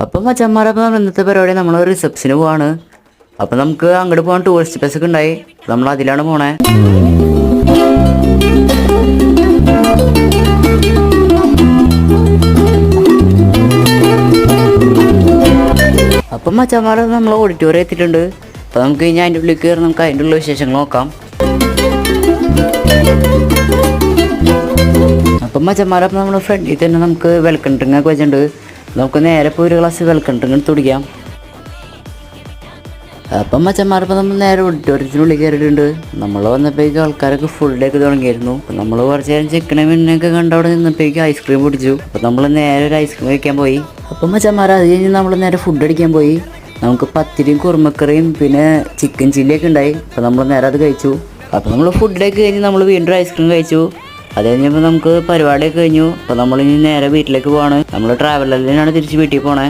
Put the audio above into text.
അപ്പം മച്ചന്മാരപ്പം ഇന്നത്തെ പരിപാടി നമ്മൾ റിസപ്ഷന് പോവാണ്. അപ്പം നമുക്ക് അങ്ങോട്ട് പോകാൻ ടൂറിസ്റ്റ് ബസ്സൊക്കെ ഉണ്ടായി. നമ്മൾ അതിലാണ് പോണേ. അപ്പം മച്ചന്മാരെ നമ്മൾ ഓഡിറ്റോറിയം എത്തിയിട്ടുണ്ട്. അപ്പം നമുക്ക് ഇനി അതിൻ്റെ ഉള്ളിൽ കയറി നമുക്ക് അതിൻ്റെ ഉള്ള വിശേഷങ്ങൾ നോക്കാം. അപ്പം മച്ചന്മാരപ്പം നമ്മുടെ ഫ്രണ്ടിൽ തന്നെ നമുക്ക് വെൽക്കം ഡ്രിങ്ക് ഒക്കെ വെച്ചിട്ടുണ്ട്. നമുക്ക് നേരെ പോയി ഒരു ഗ്ലാസ് വെൽക്കം ഡ്രിങ്ക് എടുത്ത് കുടിക്കാം. അപ്പം മച്ചന്മാരപ്പം നമ്മൾ നേരെ ഓഡിറ്റോറിയത്തിനുള്ളിൽ കയറിയിട്ടുണ്ട്. നമ്മൾ വന്നപ്പോഴേക്കും ആൾക്കാരൊക്കെ ഫുൾ ഡേ ഒക്കെ തുടങ്ങിയിരുന്നു. അപ്പം നമ്മൾ കുറച്ച് നേരം ചിക്കനും മീനൊക്കെ കണ്ട് അവിടെ നിന്നപ്പോഴേക്കും ഐസ്ക്രീം കുടിച്ചു. അപ്പം നമ്മൾ നേരെ ഒരു ഐസ്ക്രീം കഴിക്കാൻ പോയി. അപ്പം മച്ചന്മാർ അത് കഴിഞ്ഞ് നമ്മൾ നേരെ ഫുഡ് അടിക്കാൻ പോയി. നമുക്ക് പത്തിരിയും കുറുമക്കറിയും പിന്നെ ചിക്കൻ ചില്ലിയൊക്കെ ഉണ്ടായി. അപ്പം നമ്മൾ നേരെ അത് കഴിച്ചു. അപ്പം നമ്മൾ ഫുഡൊക്കെ കഴിഞ്ഞ് നമ്മൾ വീണ്ടും ഐസ്ക്രീം കഴിച്ചു. അത് കഴിഞ്ഞപ്പോൾ നമുക്ക് പരിപാടിയൊക്കെ കഴിഞ്ഞു. അപ്പോൾ നമ്മളിനി നേരെ വീട്ടിലേക്ക് പോവാണ്. നമ്മൾ ട്രാവലറിലാണ് തിരിച്ച് വീട്ടിൽ പോണേ.